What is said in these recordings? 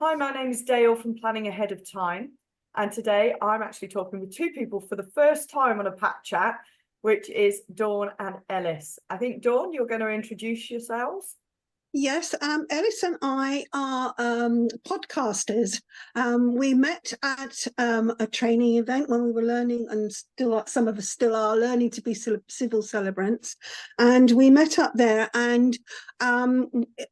Hi, my name is Dale from Planning Ahead of Time. And today I'm actually talking with two people for the first time on a Pat Chat, which is Dawn and Ellis. I think, Dawn, you're going to introduce yourselves. Yes, Ellis and I are podcasters. We met at a training event when we were learning, and some of us still are learning to be civil celebrants. And we met up there, and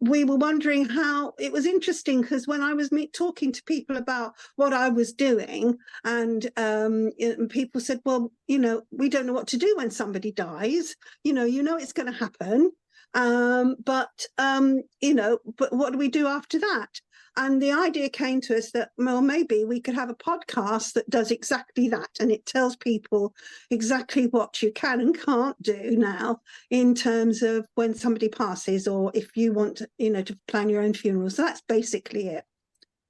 we were wondering how it was interesting because when I was talking to people about what I was doing, and people said, "Well, we don't know what to do when somebody dies. It's going to happen." But what do we do after that? And the idea came to us that, well, maybe we could have a podcast that does exactly that. And it tells people exactly what you can and can't do now in terms of when somebody passes, or if you want to plan your own funeral. So that's basically it.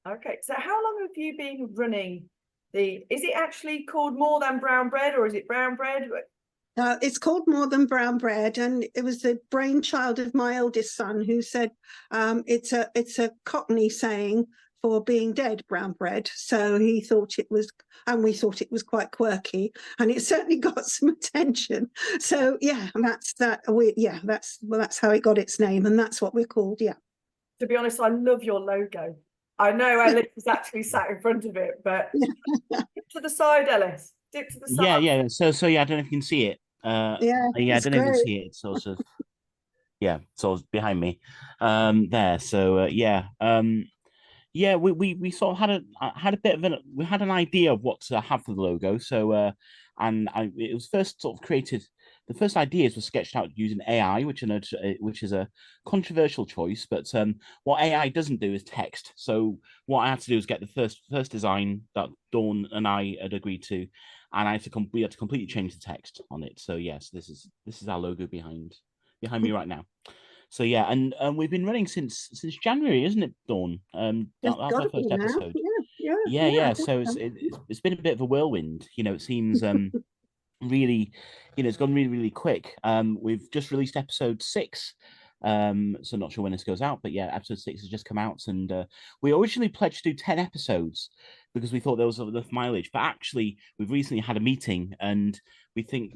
Okay, so how long have you been running is it actually called More Than Brown Bread, or is it Brown Bread? It's called More Than Brown Bread, and it was the brainchild of my eldest son who said it's a Cockney saying for being dead, brown bread. So he thought it was, and we thought it was quite quirky, and it certainly got some attention. So yeah, that's how it got its name, and that's what we're called. Yeah. To be honest, I love your logo. I know Ellis is actually sat in front of it, but dip to the side, Ellis. Dip to the side. Yeah. So yeah, I don't know if you can see it. Yeah, I it's don't know if you can great. see it. It's sort of sort of behind me. There. So we sort of had a bit of an idea of what to have for the logo. So it was first sort of created. The first ideas were sketched out using AI, which is a controversial choice. But what AI doesn't do is text. So what I had to do was get the first design that Dawn and I had agreed to, and we had to completely change the text on it. So yes, this is our logo behind me right now. So yeah, and we've been running since January, isn't it, Dawn? That's our first episode. Yeah. So it's been a bit of a whirlwind. It seems really, it's gone really, really quick. We've just released episode 6. So not sure when this goes out, but yeah, episode 6 has just come out, and we originally pledged to do 10 episodes because we thought there was enough mileage. But actually, we've recently had a meeting, and we think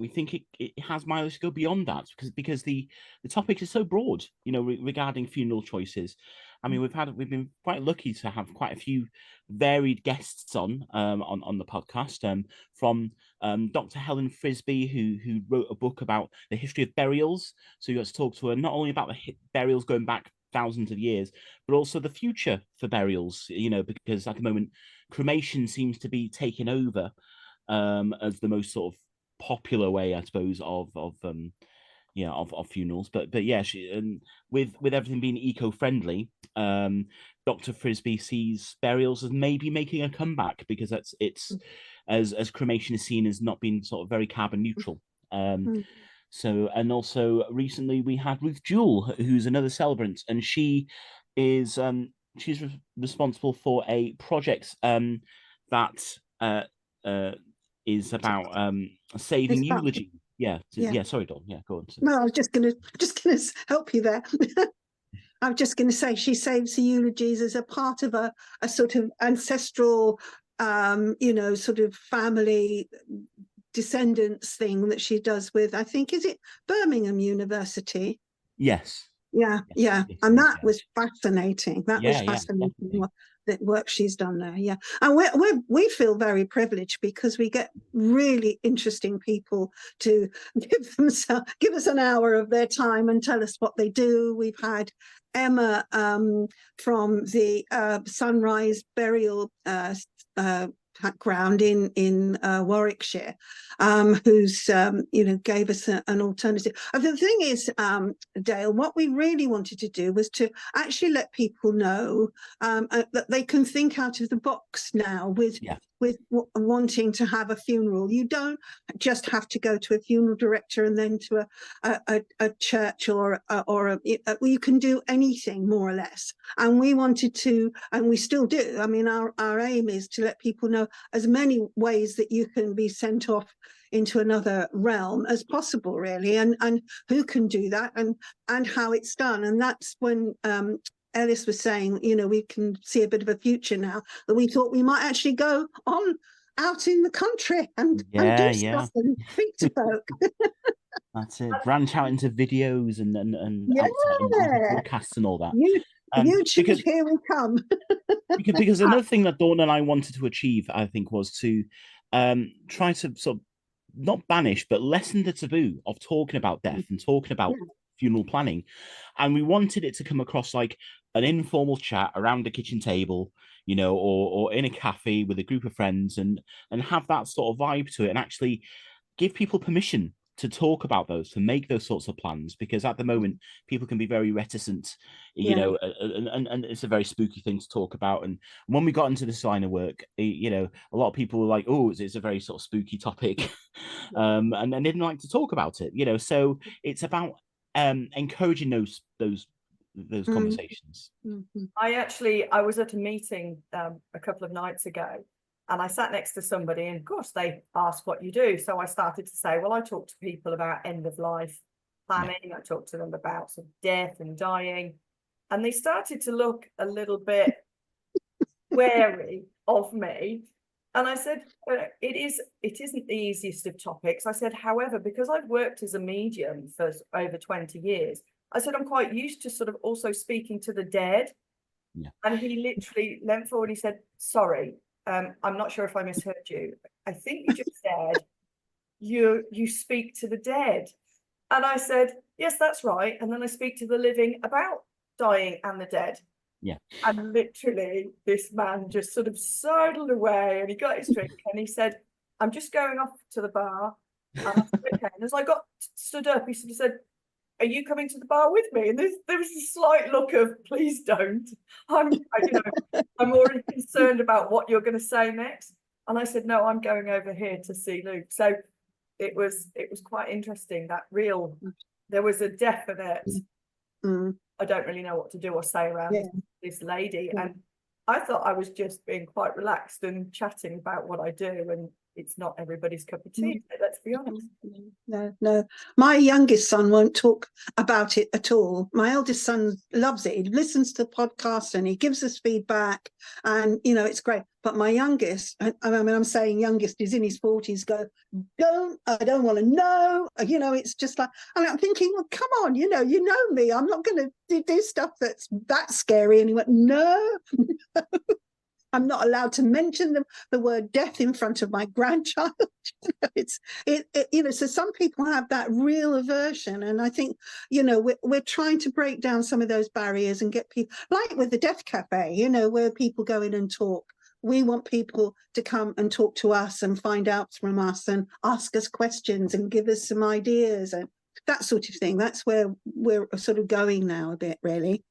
it has mileage to go beyond that because the topic is so broad, regarding funeral choices. I mean, we've been quite lucky to have quite a few varied guests on the podcast, from Dr. Helen Frisbee, who wrote a book about the history of burials. So you got to talk to her not only about the burials going back thousands of years, but also the future for burials. Because at the moment, cremation seems to be taking over as the most sort of popular way, I suppose, of funerals. But yeah, with everything being eco-friendly, Dr. Frisbee sees burials as maybe making a comeback because it's as cremation is seen as not being sort of very carbon neutral. So, and also recently we had Ruth Jewell, who's another celebrant, and she's responsible for a project that is about saving eulogy. Yeah. Sorry, Dawn. Yeah, go on. No, I was just gonna help you there. I was just going to say she saves the eulogies as a part of a sort of ancestral, sort of family descendants thing that she does with, I think, is it Birmingham University? Yes. Yeah. And that was fascinating. That was fascinating. The work she's done there. Yeah. And we feel very privileged because we get really interesting people to give us an hour of their time and tell us what they do. We've had Emma from the Sunrise Burial background in Warwickshire, who's gave us an alternative. The thing is, Dale, what we really wanted to do was to actually let people know that they can think out of the box now with wanting to have a funeral. You don't just have to go to a funeral director and then to a church or you can do anything more or less. And we wanted to, and we still do. I mean, our aim is to let people know as many ways that you can be sent off into another realm as possible, really, and who can do that and how it's done. And that's when Ellis was saying, we can see a bit of a future now, that we thought we might actually go on out in the country and do stuff and speak to folk. That's it. Branch out into videos and Yeah. outside into podcasts and all that. YouTube, here we come. because another thing that Dawn and I wanted to achieve, I think, was to try to sort of not banish, but lessen the taboo of talking about death and talking about funeral planning. And we wanted it to come across like an informal chat around a kitchen table, or in a cafe with a group of friends, and have that sort of vibe to it, and actually give people permission to talk about those, to make those sorts of plans, because at the moment people can be very reticent, and it's a very spooky thing to talk about. And when we got into this line of work, a lot of people were like, oh, it's a very sort of spooky topic, and they didn't like to talk about it, so it's about encouraging those conversations. I was at a meeting a couple of nights ago, and I sat next to somebody, and of course they asked what you do. So I started to say, well, I talk to people about end of life planning. I talk to them about sort of death and dying. And they started to look a little bit wary of me. And I said, it isn't the easiest of topics. I said, however, because I've worked as a medium for over 20 years, I said, I'm quite used to sort of also speaking to the dead. Yeah. And he literally leant forward and he said, sorry, I'm not sure if I misheard you. I think you just said you speak to the dead. And I said, yes, that's right. And then I speak to the living about dying and the dead. Yeah. And literally this man just sort of sidled away, and he got his drink and he said, I'm just going off to the bar. And I said, okay. And as I got stood up, he sort of said, are you coming to the bar with me? And there was a slight look of, please don't. I'm already concerned about what you're going to say next. And I said, no, I'm going over here to see Luke. So it was quite interesting, there was a definite, I don't really know what to do or say around this lady. And I thought I was just being quite relaxed and chatting about what I do, and it's not everybody's cup of tea, let's be honest. No. My youngest son won't talk about it at all. My eldest son loves it. He listens to the podcast and he gives us feedback, and it's great. But my youngest, I'm saying youngest, is in his 40s, I don't want to know. It's just like, and I'm thinking, well, come on, you know me. I'm not going to do stuff that's that scary. And he went, no. I'm not allowed to mention the word death in front of my grandchild. So some people have that real aversion, and I think we're trying to break down some of those barriers and get people, like with the Death Cafe, where people go in and talk. We want people to come and talk to us and find out from us and ask us questions and give us some ideas and that sort of thing. That's where we're sort of going now a bit, really.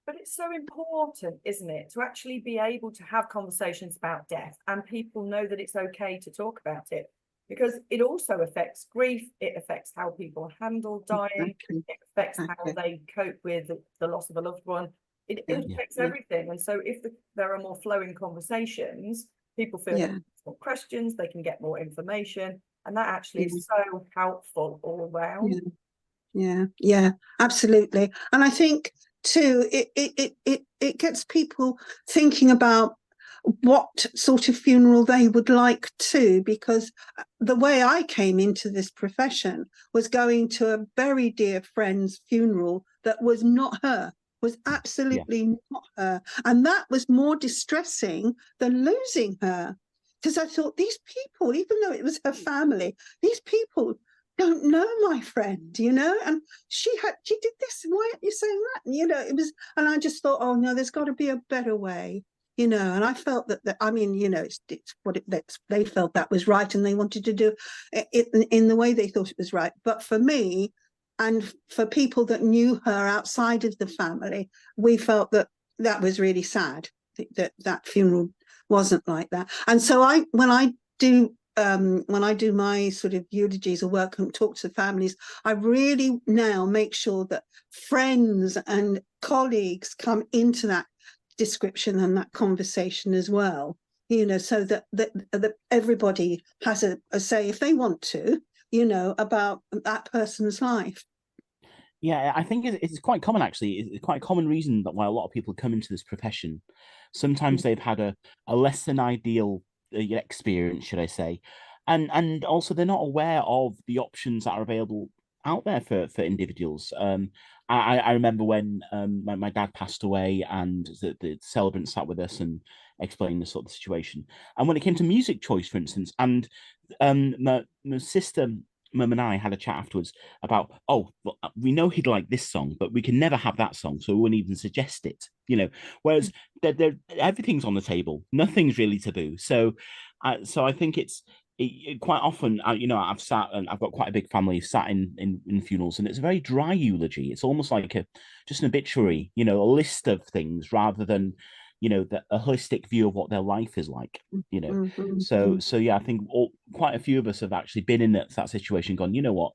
But it's so important, isn't it, to actually be able to have conversations about death, and people know that it's okay to talk about it, because it also affects grief. It affects how people handle dying. Exactly. It affects how they cope with the loss of a loved one. It affects everything. And so if there are more flowing conversations, people feel more questions, they can get more information, and that actually is so helpful all around. Yeah, absolutely. And I think too, it gets people thinking about what sort of funeral they would like to, because the way I came into this profession was going to a very dear friend's funeral that was not her, was absolutely not her. And that was more distressing than losing her, because I thought, these people, even though it was her family, these people don't know my friend, and she did this, why aren't you saying that? It was, and I just thought, oh no, there's got to be a better way, and I felt that it's what they felt that was right, and they wanted to do it in the way they thought it was right. But for me, and for people that knew her outside of the family, we felt that was really sad, that funeral wasn't like that. And so when I do my sort of eulogies or work and talk to families, I really now make sure that friends and colleagues come into that description and that conversation as well, so that everybody has a say, if they want to, about that person's life. Yeah, I think it's quite common actually. It's quite a common reason that why a lot of people come into this profession. Sometimes they've had a less than ideal experience, should I say, and also they're not aware of the options that are available out there for individuals. I remember when my dad passed away and the celebrant sat with us and explained the sort of situation. And when it came to music choice, for instance, and my sister Mum and I had a chat afterwards about, oh, well, we know he'd like this song, but we can never have that song, so we wouldn't even suggest it, you know. Whereas everything's on the table, nothing's really taboo. So I think quite often, you know, I've sat and I've got quite a big family, sat in funerals, and it's a very dry eulogy. It's almost like just an obituary, you know, a list of things rather than, you know, a holistic view of what their life is like, you know. So yeah, I think quite a few of us have actually been in that situation, gone, you know what,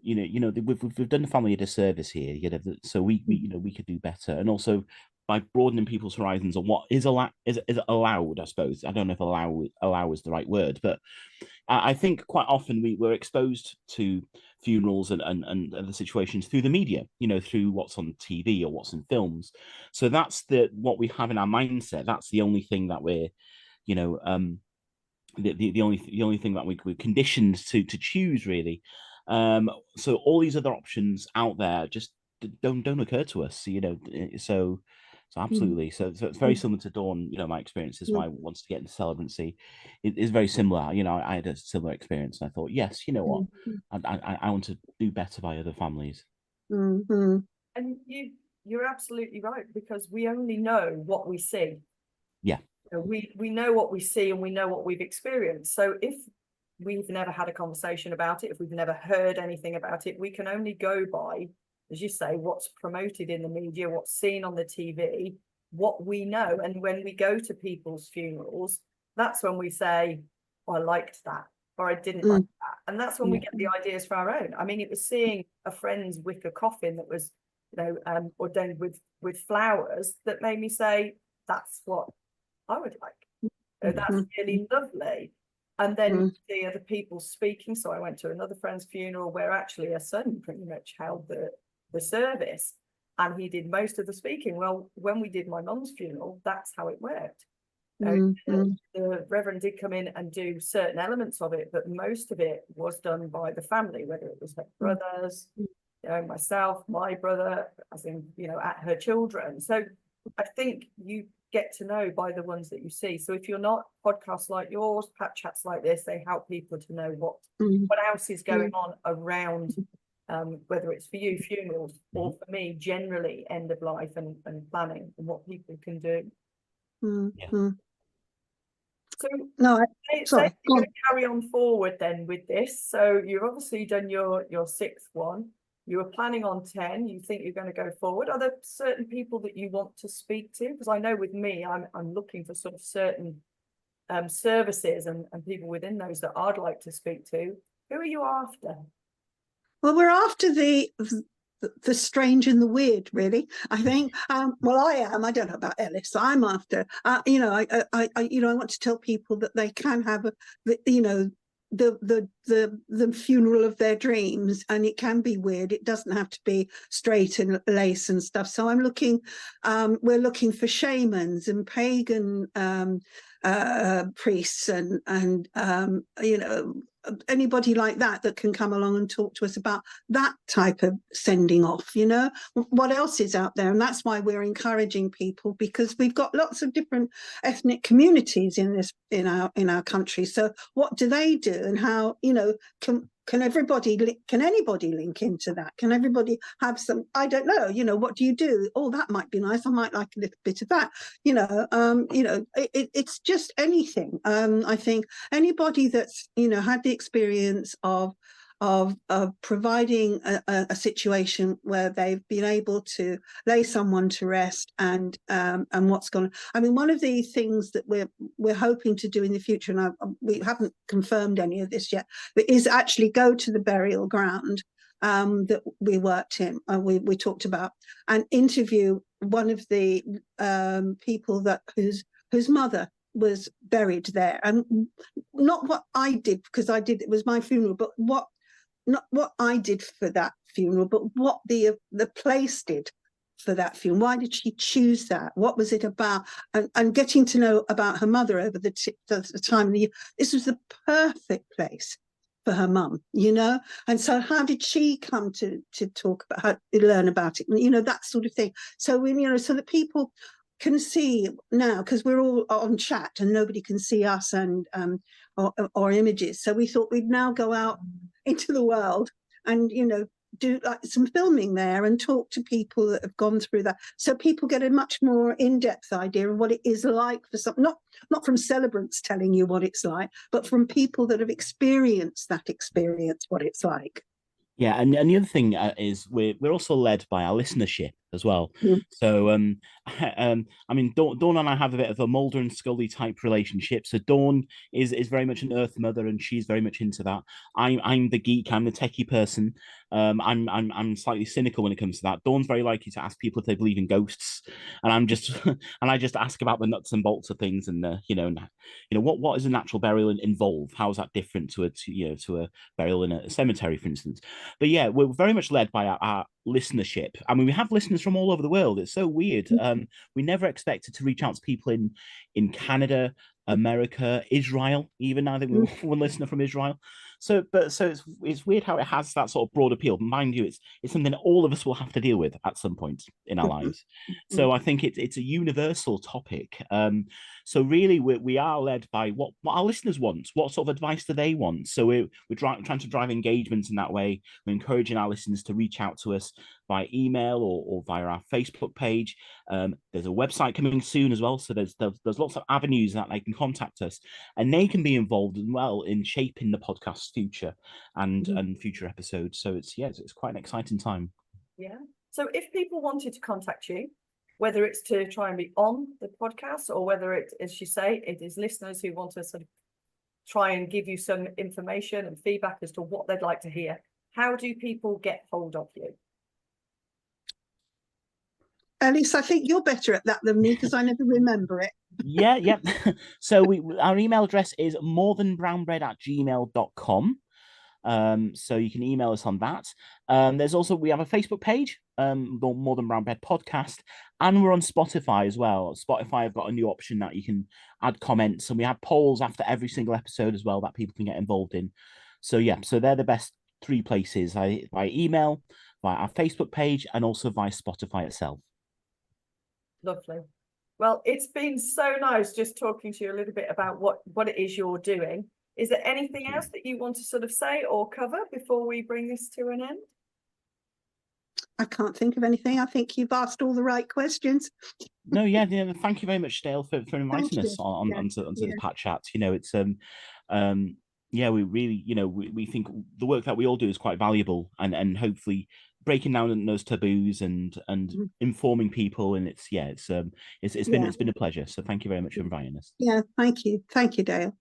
we've done the family a disservice here, you know, so we you know, we could do better. And also by broadening people's horizons on what is allowed, I suppose. I don't know if allow is the right word, but I think quite often we're exposed to funerals and other situations through the media, you know, through what's on TV or what's in films. So that's what we have in our mindset. That's the only thing that we're, you know, the only thing that we're conditioned to choose, really. So all these other options out there just don't occur to us, you know. So absolutely. So it's very similar to Dawn. You know, my experience is why I wanted to get into celebrancy. It is very similar. You know, I had a similar experience, and I thought, yes, you know what, I want to do better by other families. Mm-hmm. And you're absolutely right, because we only know what we see. Yeah. We know what we see and we know what we've experienced. So if we've never had a conversation about it, if we've never heard anything about it, we can only go by, as you say, what's promoted in the media, what's seen on the TV, what we know. And when we go to people's funerals, that's when we say, oh, I liked that, or I didn't like that. And that's when we get the ideas for our own. I mean, it was seeing a friend's wicker coffin that was, you know, ordained with flowers that made me say, that's what I would like. So that's really lovely. And then the other people speaking. So I went to another friend's funeral where actually a son pretty much held the service, and he did most of the speaking. Well, when we did my mum's funeral, that's how it worked. The Reverend did come in and do certain elements of it, but most of it was done by the family, whether it was her brothers, you know, myself, my brother, as in, you know, at her children. So I think you get to know by the ones that you see. So if you're not, podcasts like yours, Pat Chats like this, they help people to know what else is going on around, whether it's for you, funerals, or for me, generally end of life and planning, and what people can do. So No, say you're going to carry on forward then with this. So you've obviously done your sixth one. You were planning on 10. You think you're going to go forward. Are there certain people that you want to speak to? Because I know with me, I'm looking for sort of certain services and people within those that I'd like to speak to. Who are you after? Well, we're after the strange and the weird, really. I think. Well, I am. I don't know about Ellis. I'm after. You know, I want to tell people that they can have the funeral of their dreams, and it can be weird. It doesn't have to be straight and lace and stuff. So we're looking for shamans and pagan priests and you know, anybody like that can come along and talk to us about that type of sending off, you know, what else is out there. And that's why we're encouraging people, because we've got lots of different ethnic communities in our country. So what do they do, and how, you know, can anybody link into that? Can everybody have some, I don't know, you know, what do you do? Oh, that might be nice. I might like a little bit of that, you know. It's just anything. I think anybody that's, you know, had the experience of providing a situation where they've been able to lay someone to rest, and what's going on. I mean, one of the things that we're hoping to do in the future, and we haven't confirmed any of this yet, but is actually go to the burial ground that we worked in, we talked about, and interview one of the people whose mother was buried there. And not what I did, because it was my funeral, but not what I did for that funeral, but what the place did for that funeral. Why did she choose that? What was it about? And getting to know about her mother over the time of the year. This was the perfect place for her mum, you know. And so how did she come to talk about how to learn about it, you know, that sort of thing. So we, you know, so that people can see now, because we're all on chat and nobody can see us and or images. So we thought we'd now go out into the world and, you know, do like some filming there and talk to people that have gone through that, so people get a much more in-depth idea of what it is like for some, not from celebrants telling you what it's like, but from people that have experienced that experience, what it's like. Yeah, and the other thing is we're also led by our listenership as well. Mm. So I mean, Dawn and I have a bit of a Mulder and Scully type relationship. So Dawn is very much an Earth mother, and she's very much into that. I'm the geek, I'm the techie person. I'm slightly cynical when it comes to that. Dawn's very likely to ask people if they believe in ghosts, and I'm just and I just ask about the nuts and bolts of things, and you know, what is a natural burial involve? How is that different to a burial in a cemetery, for instance? But yeah, we're very much led by our listenership. I mean, we have listeners from all over the world. It's so weird. We never expected to reach out to people in Canada, America, Israel. Even now, I think we have one listener from Israel. So it's weird how it has that sort of broad appeal. Mind you, it's something that all of us will have to deal with at some point in our lives. So I think it's a universal topic. So really, we are led by what our listeners want. What sort of advice do they want? So we're trying to drive engagement in that way. We're encouraging our listeners to reach out to us by email or via our Facebook page. There's a website coming soon as well. So there's lots of avenues that they can contact us, and they can be involved as well in shaping the podcast's future and future episodes. So it's quite an exciting time. Yeah. So if people wanted to contact you, whether it's to try and be on the podcast, or whether it, as you say, it is listeners who want to sort of try and give you some information and feedback as to what they'd like to hear, how do people get hold of you? Ellis, I think you're better at that than me because I never remember it. Yeah. So our email address is morethanbrownbread@gmail.com. So you can email us on that. We have a Facebook page, the More Than Brown Bread podcast, and we're on Spotify as well. Spotify have got a new option that you can add comments, and we have polls after every single episode as well that people can get involved in. So so they're the best three places: by email, via our Facebook page, and also via Spotify itself. Lovely. Well, it's been so nice just talking to you a little bit about what it is you're doing. Is there anything else that you want to sort of say or cover before we bring this to an end? I can't think of anything. I think you've asked all the right questions. No, yeah. Thank you very much, Dale, for inviting us onto the Pat Chat. You know, it's we really, we think the work that we all do is quite valuable, and hopefully breaking down those taboos and informing people, and it's been a pleasure. So thank you very much for inviting us. Yeah, thank you, Dale.